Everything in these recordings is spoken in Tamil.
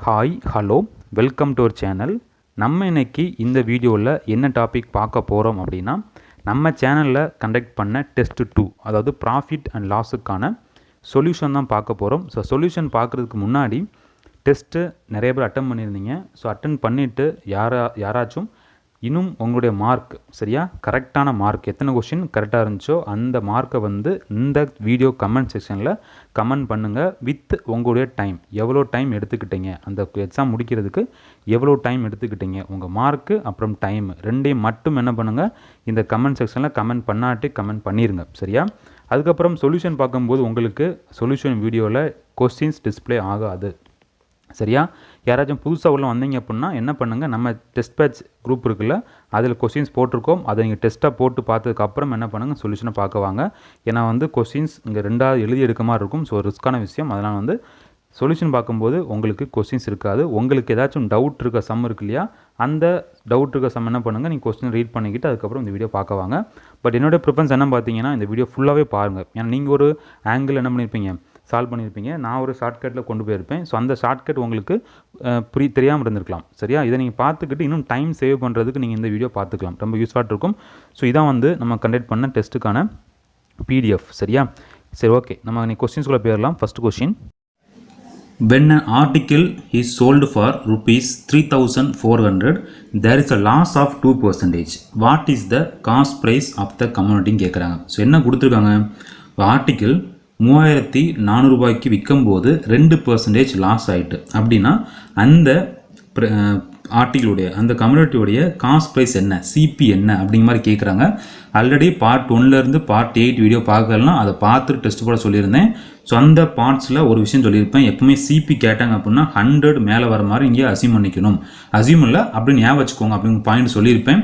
Hi hello welcome to our channel. நம்ம இன்னைக்கு இந்த வீடியோவில் என்ன டாபிக் பார்க்க போகிறோம் அப்படின்னா, நம்ம சேனலில் கண்டக்ட் பண்ண டெஸ்ட் 2, அதாவது ப்ராஃபிட் அண்ட் லாஸுக்கான சொல்யூஷன் தான் பார்க்க போகிறோம். ஸோ சொல்யூஷன் பார்க்குறதுக்கு முன்னாடி டெஸ்ட்டு நிறைய பேர் அட்டன் பண்ணியிருந்தீங்க. ஸோ அட்டன் பண்ணிவிட்டு யாராச்சும் இன்னும் உங்களுடைய மார்க் சரியா கரெக்டான மார்க் எத்தனை கொஷின் கரெக்டாக இருந்துச்சோ அந்த மார்க்கை வந்து இந்த வீடியோ கமெண்ட் செக்ஷனில் கமெண்ட் பண்ணுங்கள். வித் உங்களுடைய டைம், எவ்வளோ டைம் எடுத்துக்கிட்டீங்க, அந்த எக்ஸாம் முடிக்கிறதுக்கு எவ்வளோ டைம் எடுத்துக்கிட்டீங்க, உங்கள் மார்க்கு அப்புறம் டைம் ரெண்டையும் மட்டும் என்ன பண்ணுங்கள், இந்த கமெண்ட் செக்ஷனில் கமெண்ட் பண்ணாட்டி கமெண்ட் பண்ணிடுங்க சரியா. அதுக்கப்புறம் சொல்யூஷன் பார்க்கும்போது உங்களுக்கு சொல்யூஷன் வீடியோவில் கொஸ்டின்ஸ் டிஸ்பிளே ஆகாது சரியா. யாராச்சும் புதுசாக உள்ள வந்தீங்க அப்படின்னா என்ன பண்ணுங்கள், நம்ம டெஸ்ட் பேட்ச் குரூப் இருக்குல்ல, அதில் கொஸ்டின்ஸ் போட்டிருக்கோம். அதை நீங்கள் டெஸ்ட்டாக போட்டு பார்த்ததுக்கப்புறம் என்ன பண்ணுங்கள், சொல்யூஷனை பார்க்க வாங்க. ஏன்னா வந்து கொஸ்டின்ஸ் இங்கே ரெண்டாவது எழுதி எடுக்க மாதிரி இருக்கும். ஸோ ரிஸ்க்கான விஷயம். அதனால் வந்து சொல்யூஷன் பார்க்கும்போது உங்களுக்கு கொஸ்டின்ஸ் இருக்காது. உங்களுக்கு ஏதாச்சும் டவுட் இருக்க சம் இருக்கு இல்லையா, அந்த டவுட் இருக்க சம் என்ன பண்ணுங்கள், நீங்கள் கொஸ்டின் ரீட் பண்ணிக்கிட்டு அதுக்கப்புறம் இந்த வீடியோ பார்க்க வாங்க. பட் என்னோடய ப்ரிஃபரன்ஸ் என்ன பார்த்தீங்கன்னா, இந்த வீடியோ ஃபுல்லாகவே பாருங்கள். ஏன்னா நீங்கள் ஒரு ஆங்கிள் என்ன பண்ணியிருப்பீங்க, சால்வ் பண்ணியிருப்பீங்க, நான் ஒரு ஷார்ட்கட்டில் கொண்டு போயிருப்பேன். ஸோ அந்த ஷார்ட்கட் உங்களுக்கு தெரியாமல் இருந்திருக்கலாம் சரியா. இதை நீங்கள் பார்த்துக்கிட்டு இன்னும் டைம் சேவ் பண்ணுறதுக்கு நீங்கள் இந்த வீடியோ பார்த்துக்கலாம், ரொம்ப யூஸ்ஃபுல்லாக இருக்கும். ஸோ இதான் வந்து நம்ம கண்டக்ட் பண்ண டெஸ்ட்டுக்கான பிடிஎஃப் சரியா. சரி ஓகே, நம்ம நீ கொஸ்டின்ஸ்குள்ளே போயிடலாம். First question, when an article is sold for rupees 3400 there is a loss of 2%. what is the cost price of the commodity கேட்குறாங்க. ஸோ என்ன கொடுத்துருக்காங்க, ஆர்டிக்கிள் 3400 ரூபாய்க்கு விற்கும்போது 2% லாஸ் ஆகிட்டு அப்படின்னா அந்த ஆர்டிக்கிளுடைய அந்த கம்யூனிட்டியோடைய காஸ்ட் ப்ரைஸ் என்ன, சிபி என்ன அப்படிங்கிற மாதிரி கேட்குறாங்க. ஆல்ரெடி பார்ட் 1லேருந்து பார்ட் 8 வீடியோ பார்க்கலாம், அதை பார்த்துட்டு டெஸ்ட் போட சொல்லியிருந்தேன். ஸோ அந்த பார்ட்ஸில் ஒரு விஷயம் சொல்லியிருப்பேன், எப்பவுமே சிபி கேட்டாங்க அப்படின்னா 100 மேலே வர மாதிரி இங்கே அசியூம் பண்ணிக்கணும், அசியூம் இல்லை அப்படின்னு ஞாபகம் வச்சுக்கோங்க அப்படிங்கிற பாயிண்ட் சொல்லியிருப்பேன்.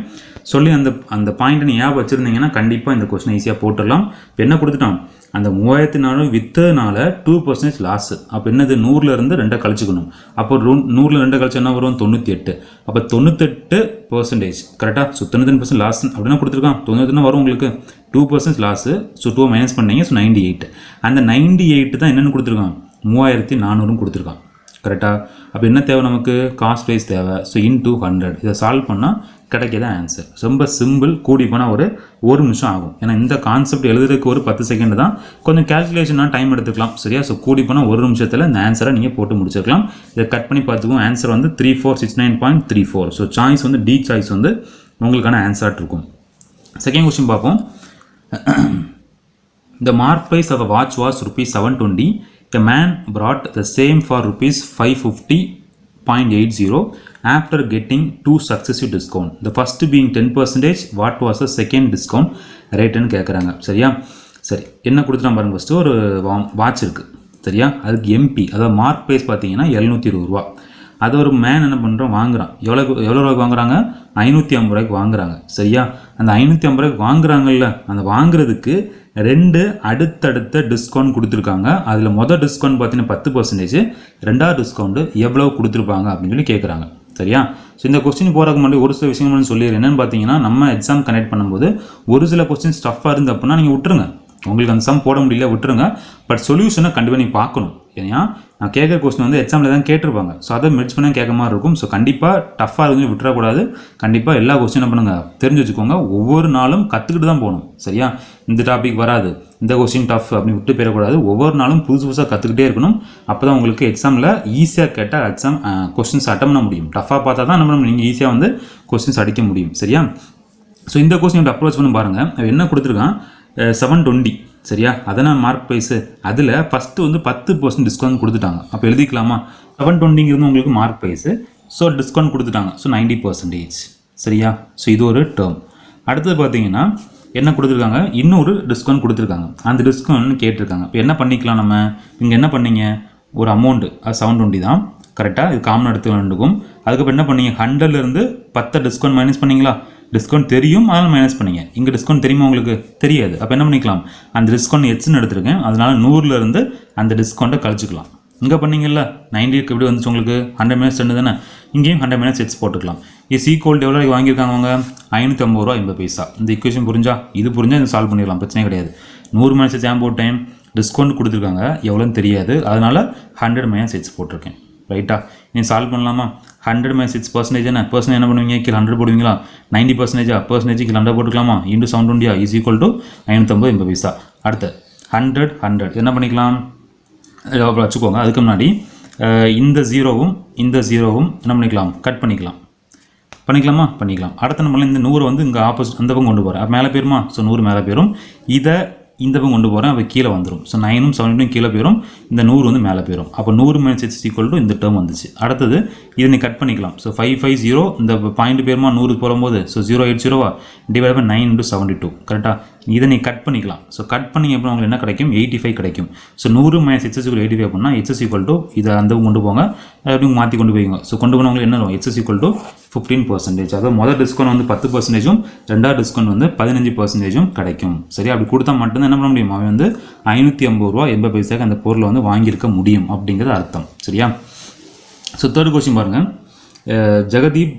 சொல்லி அந்த பாயிண்ட்டை நீ ஞாபகம் வச்சுருந்தீங்கன்னா கண்டிப்பாக இந்த கொஸ்டின் ஈஸியாக போட்டுடலாம். இப்போ என்ன கொடுத்துட்டோம், அந்த 3400 விற்றதுனால 2% லாஸு. அப்போ என்னது, 100லேருந்து 2 கழிச்சுக்கணும். அப்போ 100ல் 2 கழிச்சு என்ன வரும், 98. அப்போ 98% கரெக்டாக. ஸோ 98% லாஸ் அப்படின்னா கொடுத்துருக்கான். 98 வரும் உங்களுக்கு, 2% லாஸு. ஸோ 2 மைனஸ் பண்ணீங்க. ஸோ 98. அந்த 98 தான் என்னென்னு கொடுத்துருக்கான், 3400 கொடுத்துருக்கான் கரெக்டாக. அப்போ என்ன தேவை நமக்கு, காஸ்ட் ப்ரைஸ் தேவை. ஸோ இன்டூ 100 இதை சால்வ் பண்ணால் கிடைக்கிற ஆன்சர். ரொம்ப சிம்பிள். கூடி போனால் ஒரு நிமிஷம் ஆகும். ஏன்னா இந்த கான்செப்ட் எழுதுறதுக்கு ஒரு 10 செகண்ட் தான், கொஞ்சம் கேல்குலேஷனாக டைம் எடுத்துக்கலாம் சரியா. ஸோ கூடி போனால் ஒரு நிமிஷத்தில் இந்த ஆன்சரை நீங்கள் போட்டு முடிச்சிருக்கலாம். இதை கட் பண்ணி பார்த்துக்குவோம். ஆன்சர் வந்து 3469.34. ஸோ சாய்ஸ் வந்து டி சாய்ஸ் வந்து உங்களுக்கான ஆன்சராக இருக்கும். செகண்ட் கொஸ்டின் பார்ப்போம். The mark price of a watch was rupees 720. A man brought the same for rupees 550.80 after getting 2 successive discount. The first being 10%. What was the second discount rate ன்னு கேட்குறாங்க சரியா. சரி என்ன கொடுத்துட்டான் பாருங்க. ஃபஸ்ட்டு ஒரு வாட்ச் இருக்குது சரியா, அதுக்கு எம்பி அதாவது மார்க் ப்ரைஸ் பார்த்தீங்கன்னா 720 ரூபா. அதை ஒரு மேன் என்ன பண்ணுறோம், வாங்குறான். எவ்வளோ ரூபாய்க்கு வாங்குறாங்க, 550 ரூபாய்க்கு வாங்குறாங்க சரியா. அந்த 550 ரூபாய்க்கு வாங்குறாங்கல்ல, அந்த வாங்குறதுக்கு 2 அடுத்தடுத்த டிஸ்கவுண்ட் கொடுத்துருக்காங்க. அதில் மொதல் டிஸ்கவுண்ட் பார்த்தீங்கன்னா 10%, ரெண்டாவது டிஸ்கவுண்ட் எவ்வளோ கொடுத்துருப்பாங்க அப்படின்னு சொல்லி கேட்குறாங்க சரியா. ஸோ இந்த கொஸ்டின் போகிறதுக்கு முன்னாடி ஒரு சில விஷயங்கள் சொல்லிடுறேன். என்னென்னு பார்த்தீங்கன்னா, நம்ம எக்ஸாம் கனெக்ட் பண்ணும்போது ஒரு சில கொஸ்டின் ஸ்டஃப்பாக இருந்து அப்படின்னா நீங்கள் விட்டுருங்க, உங்களுக்கு அந்த சம் போட முடியல விட்டுருங்க. பட் சொல்யூஷனை கண்டிப்பாக நீங்கள் பார்க்கணும். ஏன்னா நான் கேட்குற கொஸ்டின் வந்து எக்ஸாமில் தான் கேட்டிருப்பாங்க. ஸோ அதை மெர்ஜ் பண்ண கேட்க மாதிரி இருக்கும். ஸோ கண்டிப்பாக டஃப்பாக இருந்து விட்டுறக்கூடாது. கண்டிப்பாக எல்லா கொஸ்டினும் பண்ணுங்கள், தெரிஞ்சு வச்சுக்கோங்க. ஒவ்வொரு நாளும் கற்றுக்கிட்டு தான் போகணும் சரியா. இந்த டாபிக் வராது, இந்த கொஸ்டின் டஃப் அப்படின்னு விட்டு போயிடக்கூடாது. ஒவ்வொரு நாளும் புதுசாக கற்றுக்கிட்டே இருக்கணும். அப்போ தான் உங்களுக்கு எக்ஸாமில் ஈஸியாக கேட்டால் எக்ஸாம் கொஸ்டின்ஸ் அட்டன் பண்ண முடியும். டஃப்பாக பார்த்தா தான் நம்ம நீங்கள் ஈஸியாக வந்து கொஸ்டின்ஸ் அடிக்க முடியும் சரியா. ஸோ இந்த கொஸ்டின் அப்ரோச் பண்ணி பாருங்கள். என்ன கொடுத்துருக்கான், 720 சரியா. அதனால் மார்க் ப்ரைஸு அதில் ஃபஸ்ட்டு வந்து 10% டிஸ்கவுண்ட் கொடுத்துட்டாங்க. அப்போ எழுதிக்கலாமா, 720ங்கிறது உங்களுக்கு மார்க் ப்ரைஸு. ஸோ டிஸ்கவுண்ட் கொடுத்துட்டாங்க. ஸோ 90% சரியா. ஸோ இது ஒரு டேர்ம். அடுத்தது பார்த்தீங்கன்னா என்ன கொடுத்துருக்காங்க, இன்னொரு டிஸ்கவுண்ட் கொடுத்துருக்காங்க. அந்த டிஸ்கவுண்ட்னு கேட்டிருக்காங்க. இப்போ என்ன பண்ணிக்கலாம், நம்ம இங்கே என்ன பண்ணீங்க, ஒரு அமௌண்ட்டு அது 720 தான் கரெக்டாக. இது காமன் எடுத்து ரெண்டுக்கும். அதுக்கப்புறம் என்ன பண்ணீங்க, 100லேருந்து 10 டிஸ்கவுண்ட் மைனஸ் பண்ணிங்களா. டிஸ்கவுண்ட் தெரியும், அதனால் மைனஸ் பண்ணிங்க. இங்கே டிஸ்கவுண்ட் தெரியுமா உங்களுக்கு, தெரியாது. அப்போ என்ன பண்ணிக்கலாம், அந்த டிஸ்கவுண்ட் எச்சுன்னு எடுத்துருக்கேன், அதனால் 100லேருந்து அந்த டிஸ்கவுண்ட்டை கழிச்சிக்கலாம். இங்கே பண்ணிங்கல்ல 90க்கு எப்படி வந்துச்சு உங்களுக்கு, 100 minus 2 தானே. இங்கேயும் 100 minus x போட்டுக்கலாம். இது ஈக்குவல் எவ்வளோ வாங்கியிருக்காங்க அவங்க, 550 ரூபா 80 பைசா. இந்த ஈக்குவேஷன் புரிஞ்சா, இது புரிஞ்சால் இது சால்வ் பண்ணிடலாம், பிரச்சனை கிடையாது. 100 minus x போட்டேன், டிஸ்கவுண்ட் கொடுத்துருக்காங்க, எவ்வளோன்னு தெரியாது, அதனால் 100 minus x போட்டிருக்கேன் ரைட்டா? நீ சால்வ் பண்ணலாமா? 100 - 6% என்ன பர்சன்டேஜ் என்ன பண்ணுவீங்க? கீழே 100 போடுவீங்களா? 90% பர்சன்டேஜ் கீழே 100 போட்டுக்கலாமா? இன்டு 720 இஸ் ஈக்குவல் டு 550 பைசா. அடுத்து 100 என்ன பண்ணிக்கலாம் வச்சுக்கோங்க. அதுக்கு முன்னாடி இந்த ஜீரோவும் என்ன பண்ணிக்கலாம்? கட் பண்ணிக்கலாமா? பண்ணிக்கலாம். அடுத்த நம்மள இந்த 100 வந்து இங்கே ஆப்போசிட் அந்த பக்கம் கொண்டு போகிறேன். மேலே போயிருமா? ஸோ 100 மேலே போயிடும். இதை இந்த பக்கம் கொண்டு போகிறேன், அவள் கீழே வந்துடும். ஸோ 9ம் 7ம் கீழே போயிடும், இந்த 100 வந்து மேலே போயிடும். அப்போ 100 - 6 ஈக்குவல் டு இந்த டேர்ம் வந்துச்சு. அடுத்தது இதை நீ கட் பண்ணிக்கலாம். ஸோ 550 இந்த பாயிண்ட் பேருமா 100 போகும்போது ஸோ 080 டிவைட் பை 9 × 72 கரெக்டாக? இதை நீ கட் பண்ணிக்கலாம். ஸோ கட் பண்ணிங்க அப்புறம் உங்களுக்கு என்ன கிடைக்கும்? 85 கிடைக்கும். ஸோ 100 - 6 = 85 அப்படின்னா h ஈக்குவல் டு இதை அந்த கொண்டு போங்க, அப்படி மாற்றி கொண்டு போய்ங்க. ஸோ கொண்டு போனவங்களுக்கு என்ன வரும்? h equal to 15%. அதாவது முதல் டிஸ்கவுண்ட் வந்து 10%, ரெண்டாவது டிஸ்கவுண்ட் வந்து 15% கிடைக்கும். சரி, அப்படி கொடுத்தா மட்டும்தான் என்ன பண்ண முடியும்? அவன் வந்து 550 ரூபா அந்த பொருளை வந்து வாங்கியிருக்க முடியும் அப்படிங்கிறது அர்த்தம். சரியா? ஸோ தேர்ட் கொஸ்டின் பாருங்கள். Jagdeep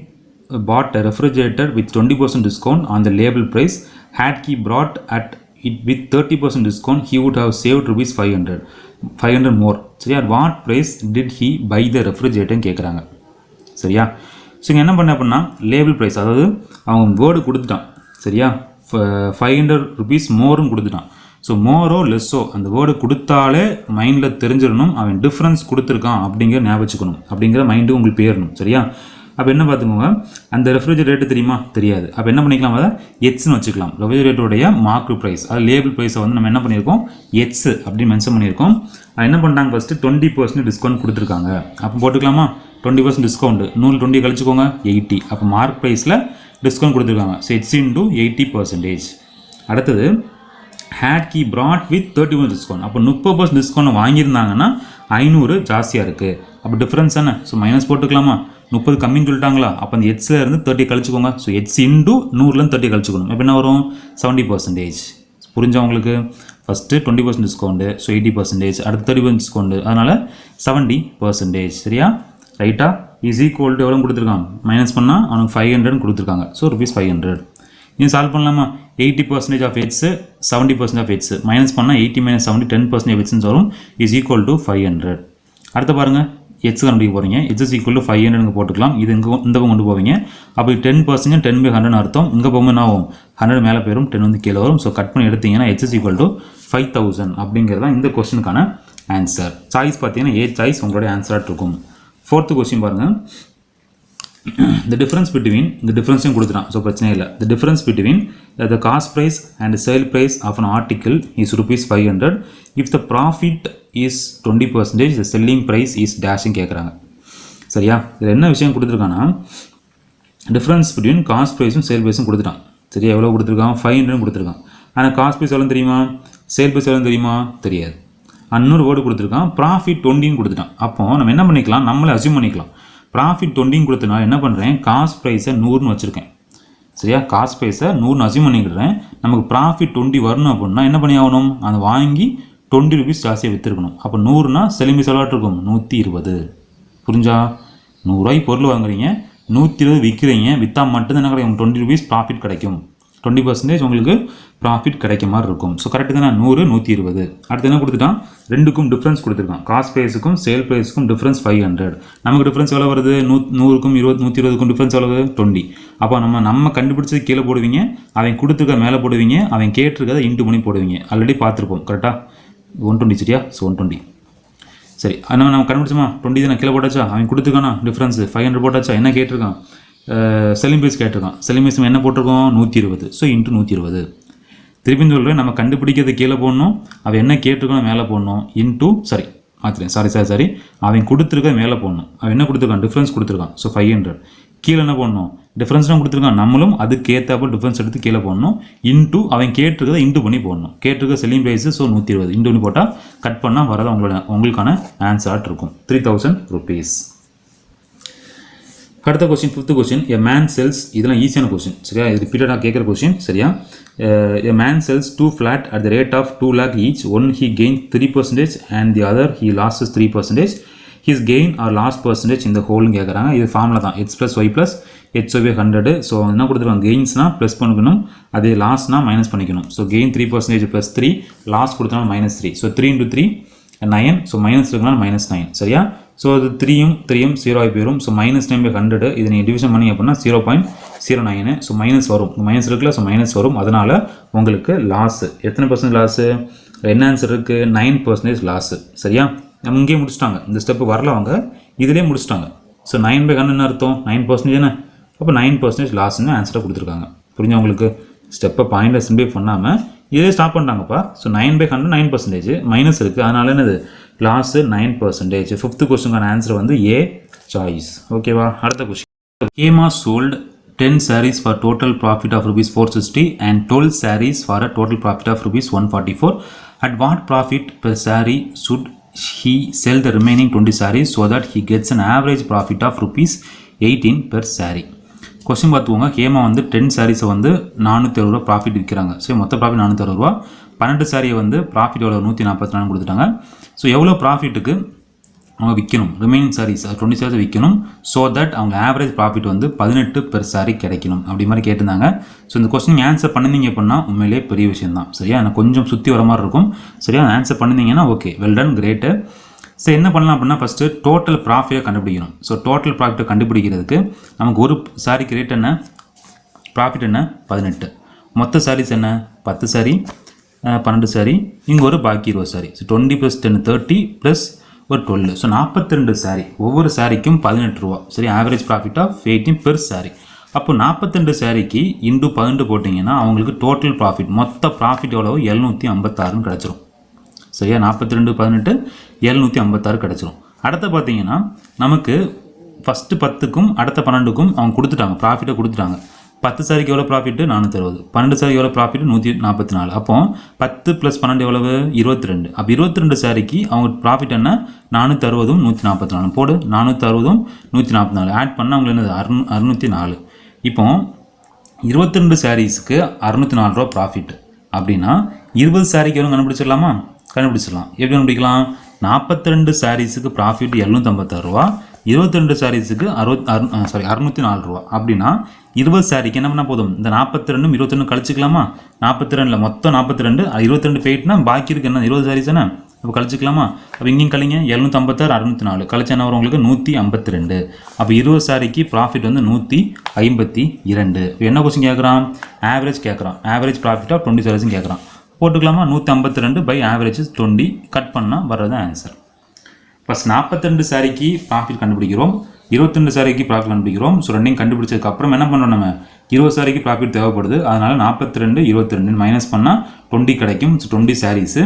bought a refrigerator with 20% discount on the label price. Had he brought at it with 30% discount, he would have saved rupees 500 more. சரியா? At what price did he buy the refrigerator கேட்குறாங்க. சரியா? ஸோ இங்கே என்ன பண்ண அப்படின்னா லேபிள் ப்ரைஸ், அதாவது அவங்க வேர்டு கொடுத்துட்டான். சரியா? 500 rupees மோரும் கொடுத்துட்டான். ஸோ மோரோ லெஸ்ஸோ அந்த வேர்டு கொடுத்தாலே மைண்டில் தெரிஞ்சிடணும் அவன் டிஃப்ரென்ஸ் கொடுத்துருக்கான் அப்படிங்கிற ஞாபகம் வச்சுக்கணும். அப்படிங்கிற மைண்டு உங்களுக்கு பேரணும். சரியா? அப்போ என்ன பார்த்துக்கோங்க, அந்த ரெஃப்ரிஜரேட்டர் தெரியுமா? தெரியாது. அப்போ என்ன பண்ணிக்கலாம்? அதை எச்னு வச்சுக்கலாம். ரெஃப்ரிஜரேட்டருடைய மார்க்கு ப்ரைஸ், அது லேபிள் ப்ரைஸை வந்து நம்ம என்ன பண்ணியிருக்கோம்? எச் அப்படின்னு மென்ஷன் பண்ணியிருக்கோம். அது என்ன பண்ணுறாங்க? ஃபஸ்ட்டு 20% டிஸ்கவுண்ட் கொடுத்துருக்காங்க. அப்போ போட்டுக்கலாமா? 20% டிஸ்கவுண்ட் 120 கழிச்சுக்கோங்க, 80. அப்போ மார்க் ப்ரைஸில் டிஸ்கவுண்ட் கொடுத்துருக்காங்க. So H into 80%. அடுத்தது had Ki broad with 30% discount. அப்போ 30% டிஸ்கவுண்ட் வாங்கியிருந்தாங்கன்னா 500 ஜாஸ்தியாக இருக்குது. அப்போ டிஃப்ரென்ஸ் என்ன? ஸோ மைனஸ் போட்டுக்கலாமா? 30 கம்மின்னு சொல்லிட்டாங்களா? அப்போ அந்த எச்சில் இருந்து 30 கழிச்சுக்கோங்க. ஸோ எச் இன்டு 100லேருந்து 30 கழிச்சுக்கணும். இப்போ என்ன வரும்? 70%. புரிஞ்சா உங்களுக்கு? First 20% discount, so 80%. அடுத்து 30% டிஸ்கவுண்ட்டு, அதனால் 70%. சரியா? ரைட்டா? இஸ் ஈக்குவல் டு எவ்வளோ கொடுத்துருக்கான்? மைனஸ் பண்ணால் அவனுக்கு 500 கொடுத்துருக்காங்க. ஸோ ₹500. நீ சால்வ் பண்ணலாமா? 80% of heads 70% of heads minus பண்ணால் 80 - 70 10% ஹெட்ஸ்ன்னு வரும். Is equal to 500. அடுத்து பாருங்கள், எச் கண்டுபிடிக்க போகிறீங்க. எச் இஸ் ஈக்குவல் டு 500 போட்டுக்கலாம். இது இங்கே இந்த பக்கம் கொண்டு போவீங்க. அப்போ 10% 10/100 அர்த்தம். இங்கே போகும்போது என்ன ஆகும்? 100 மேலே போயிடும், 10 வந்து கீழே வரும். ஸோ கட் பண்ணி எடுத்தீங்கன்னா எச் இஸ் ஈக்குவல் டு 5000 அப்படிங்கிறது தான் இந்த கொஸ்டினுக்கான ஆன்சர். சாய்ஸ் பார்த்தீங்கன்னா ஏ சாய்ஸ் உங்களுடைய ஆன்சராக இருக்கும். ஃபோர்த்து கொஸ்டின் பாருங்கள். The difference between the difference கொடுத்துட்டான். ஸோ பிரச்சனை இல்லை. The difference between the cost price and the sale price of an article is ₹500. If the profit is 20%, the selling price is dashing கேட்குறாங்க. சரியா? இதில் என்ன விஷயம் கொடுத்துருக்கான்னா டிஃப்ரென்ஸ் பிட்வீன் காஸ்ட் ப்ரைஸும் சேல் ப்ரைஸும் கொடுத்துட்டான். சரியா? எவ்வளோ கொடுத்துருக்கான்? 500 கொடுத்துருக்கான். ஆனால் காஸ்ட் ப்ரைஸ் எவ்வளோ தெரியுமா? சேல் ப்ரைஸ் எவ்வளோ தெரியுமா? தெரியாது. அன்னொரு வேர்டு கொடுத்துருக்கான். ப்ராஃபிட் 20 கொடுத்துட்டான். அப்போ நம்ம என்ன பண்ணிக்கலாம்? நம்மளே அசியூம் பண்ணிக்கலாம். ப்ராஃபிட் 20 கொடுத்தனால என்ன பண்ணுறேன்? காஸ்ட் ப்ரைஸை 100ன்னு வச்சுருக்கேன். சரியா? காஸ்ட் ப்ரைஸை 100 அசியூம் பண்ணிக்கிறேன். நமக்கு ப்ராஃபிட் 20 வரணும் அப்படின்னா என்ன பண்ணி ஆகணும்? அதை வாங்கி 20 rupees ஜாஸ்தியாக விற்றுருக்கணும். அப்போ 100னா செல்லிங் ப்ரைஸ் எவ்வளோ இருக்கும்? 120. புரிஞ்சா? 100 ரூபாய்க்கு பொருள் வாங்குறீங்க, 120 விற்கிறீங்க. விற்றா மட்டும்தான் என்ன கிடைக்கும்? 20 rupees ப்ராஃபிட் கிடைக்கும். 20% உங்களுக்கு ப்ராஃபிட் கிடைக்க மாதிரி இருக்கும். ஸோ கரெக்டு தானே? 100 120. அடுத்து என்ன கொடுத்துட்டான்? ரெண்டுக்கும் டிஃப்ரென்ஸ் கொடுத்துருக்கான். காஸ்ட் ப்ரைஸுக்கும் சேல் ப்ரைஸுக்கும் டிஃப்ரென்ஸ் 500. நமக்கு டிஃப்ரென்ஸ் எவ்வளோ வருது? 100க்கும் 120க்கும் டிஃப்ரென்ஸ் எவ்வளவு? 20. அப்போ நம்ம கண்டுபிடிச்சது கீழே போடுவீங்க, அவன் கொடுத்துருக்க மேலே போடுவீங்க, அவன் கேட்டிருக்கதை இன்ட்டு பண்ணி போடுவீங்க. ஆல்ரெடி பார்த்துருப்போம். கரெக்டாக? 120. சரியா? ஸோ 120. சரி, நம்ம கண்டுபிடிச்சோமா? 20 தானே கீழே போட்டாச்சா? அவன் கொடுத்துருக்கானா டிஃப்ரென்ஸ் 500 போட்டாச்சா? என்ன கேட்டிருக்கான்? செல்லிங் ப்ரைஸ் கேட்டிருக்கான். செல்லிங் ப்ரைஸ் என்ன போட்டிருக்கோம்? 120. So into 120. திருப்பி சொல்கிறேன், நம்ம கண்டுபிடிக்கிறது கீழே போடணும், அவன் என்ன கேட்டிருக்கானோ மேலே போடணும். இன்ட்டு சாரி அவன் கொடுத்துருக்க மேலே போடணும். அவன் என்ன கொடுத்துருக்கான்? டிஃப்ரென்ஸ் கொடுத்துருக்கான். ஸோ 500. கீழே என்ன போடணும்? டிஃப்ரென்ஸ்லாம் கொடுத்துருக்கான். நம்மளும் அதுக்கு ஏற்றப்போ டிஃப்ரென்ஸ் எடுத்து கீழே போடணும். இன்ட்டு அவன் கேட்டிருக்கதை இன்ட்டு பண்ணி போடணும். கேட்டிருக்க செல்லிங் ப்ரைஸு ஸோ 120 இன்ட்டு பண்ணி போட்டால் கட் பண்ணால் வரது உங்களுக்கான ஆன்சராக இருக்கும். ₹3000. அடுத்த question, 5th question. A man sells, இதெல்லாம் ஈஸியான கொஸ்டின். சரியா? இது ரிப்பீட்டடாக கேட்குற கொஸ்டின். சரியா? A man sells 2 flats at the rate of 2 lakh each. One he gained 3% and the other he loses 3%. His gain or loss percentage in the whole கேட்குறாங்க. இது ஃபார்முலா தான். x + y + h/100. ஸோ என்ன கொடுத்துருவாங்க? கெயின்ஸ்னால் ப்ளஸ் பண்ணிக்கணும், அதே லாஸ்னால் மைனஸ் பண்ணிக்கணும். ஸோ கெயின் 3% +3, லாஸ் கொடுத்தனால -3. ஸோ 3 × 3 9. ஸோ மைனஸ் இருக்கனால -9. சரியா? ஸோ அது 3யும் 0 ஆகி போயிடும். ஸோ -9/100 இது நீங்கள் டிவிஷன் பண்ணி அப்படின்னா 0.09. ஸோ மைனஸ் வரும், மைனஸ் இருக்குல்ல, ஸோ மைனஸ் வரும். அதனால் உங்களுக்கு லாஸு எத்தனை % லாஸு? என்ன ஆன்சர் இருக்குது? 9% லாஸு. சரியா? நம்ம இங்கேயே முடிச்சிட்டாங்க, இந்த ஸ்டெப்பு வரல அவங்க இதிலே முடிச்சிட்டாங்க. ஸோ 9/100 அர்த்தம் 9% தானே, அப்போ 9% லாஸ்ன்னு ஆன்சரை கொடுத்துருக்காங்க. புரிஞ்சா உங்களுக்கு? ஸ்டெப்பை பாயிண்டில் சிம்பிளை பண்ணாமல் இதே ஸ்டாப் பண்ணிட்டாங்கப்பா. ஸோ 9/100 9% மைனஸ் இருக்குது, அதனால என்னது லாஸு 9%. 5th கொஸ்டினுக்கான ஆன்சர் வந்து ஏ சாய்ஸ். ஓகேவா? அடுத்த question. Hema sold 10 sarees for total profit of rupees 460 and 12 sarees for a total profit of rupees 144. At what profit per saree should he sell the remaining 20 sarees so that he gets an average profit of rupees 18 per saree? Question பார்த்துக்கோங்க. ஹேமா வந்து 10 சாரீஸை வந்து 460 ரூபா ப்ராஃபிட் விற்கிறாங்க. சரி, மொத்த ப்ராஃபிட் 460 ரூபா. 12 சாரியை வந்து ப்ராஃபிட் எவ்வளோ? 144 கொடுத்துட்டாங்க. ஸோ எவ்வளோ ப்ராஃபிட்டுக்கு அவங்க விற்கணும்? ரிமைனிங் சாரீஸ் 20 சாரீஸ் விற்கணும். ஸோ தட் அவங்க ஆவரேஜ் ப்ராஃபிட் வந்து 18 பெர் சாரி கிடைக்கணும் அப்படி மாதிரி கேட்டிருந்தாங்க. ஸோ இந்த கொஸ்டின் ஆன்சர் பண்ணிங்க அப்படின்னா உண்மையிலே பெரிய விஷயம் தான். சரியா? எனக்கு கொஞ்சம் சுற்றி வர மாதிரி இருக்கும். சரியா? ஆன்சர் பண்ணிங்கன்னா okay, well done, great. So என்ன பண்ணலாம் அப்படின்னா ஃபஸ்ட்டு டோட்டல் ப்ராஃபிட்டை கண்டுபிடிக்கணும். ஸோ டோட்டல் ப்ராஃபிட்டை கண்டுபிடிக்கிறதுக்கு நமக்கு ஒரு சாரிக்கு ரேட் என்ன? ப்ராஃபிட் என்ன? 18. மொத்த சாரீஸ் என்ன? 10 சாரி, 12 சாரி, இங்கே ஒரு பாக்கி 20 சாரி. ஸோ 20 + 10 30 ப்ளஸ் ஒரு 12. ஸோ 42 சாரி. ஒவ்வொரு சாரிக்கும் 18 ரூபா. சரி, average profit of 18 per sari. அப்போ 42 சாரிக்கு இன்டு 12 போட்டிங்கன்னா அவங்களுக்கு டோட்டல் ப்ராஃபிட் மொத்த ப்ராஃபிட் எவ்வளோ? 756 கிடச்சிரும். சரியா? 42 18 756 கிடச்சிரும். அடுத்து பார்த்தீங்கன்னா நமக்கு ஃபஸ்ட்டு 10க்கும் அடுத்த 12க்கும் அவங்க கொடுத்துட்டாங்க, ப்ராஃபிட்டை கொடுத்துட்டாங்க. 10 சாரிக்கு எவ்வளோ ப்ராஃபிட்டு? 460. 12 சாரிக்கு எவ்வளோ ப்ராஃபிட்டு? 144. அப்போ 10 + 12 எவ்வளவு? 22. அப்போ 22 சாரிக்கு அவங்க ப்ராஃபிட் என்ன? 460 144. போடு, 460 144 ஆட் பண்ணால் அவங்களுக்கு என்னது? 604. இப்போ 22 சாரீஸ்க்கு 604 ரூபா ப்ராஃபிட் அப்படின்னா 20 சாரிக்கு எவ்வளோ கண்டுபிடிச்சிடலாமா? கண்டுபிடிச்சிடலாம். எப்படி கண்டுபிடிக்கலாம்? 42 சாரீஸுக்கு ப்ராஃபிட் 756 ரூபா, 22 சாரீஸுக்கு 604 ரூபா. அப்படின்னா 20 சாரிக்கு என்ன பண்ணால் போதும்? இந்த 42 22 கழிச்சிக்கலாமா? 42 மொத்தம் 42, 22 போயிட்டுனா பாக்கி இருக்கு என்ன? 20 சாரீஸ் தானே, அப்போ கழிச்சிக்கலாமா? அப்போ இங்கேயும் கழிங்க. 756 604 கழிச்சு என்ன வரும் உங்களுக்கு? 152. அப்போ 20 சாரிக்கு ப்ராஃபிட் வந்து 152. இப்போ என்ன கொஸ்டின் கேட்குறான்? ஆவரேஜ் கேட்குறான். ஆவரேஜ் ப்ராஃபிட் ஆஃப் 20 சாரீஸும் கேட்குறான். போட்டுக்கலாமா? 152 பை ஆவரேஜ் 20 கட் பண்ணால் வர்றது ஆன்சர். ஃபஸ்ட் 42 சாரிக்கு ப்ராஃபிட் கண்டுபிடிக்கிறோம், 22 சாரிக்கு ப்ராஃபிட் கண்டுபிடிக்கிறோம். ஸோ ரெண்டையும் கண்டுபிடிச்சதுக்கு அப்புறம் என்ன பண்ணுறோம்? நம்ம 20 சாரிக்கு ப்ராஃபிட் தேவைப்படுது. அதனால் 42 22 மைனஸ் பண்ணால் 20 கிடைக்கும். So 20 sarees.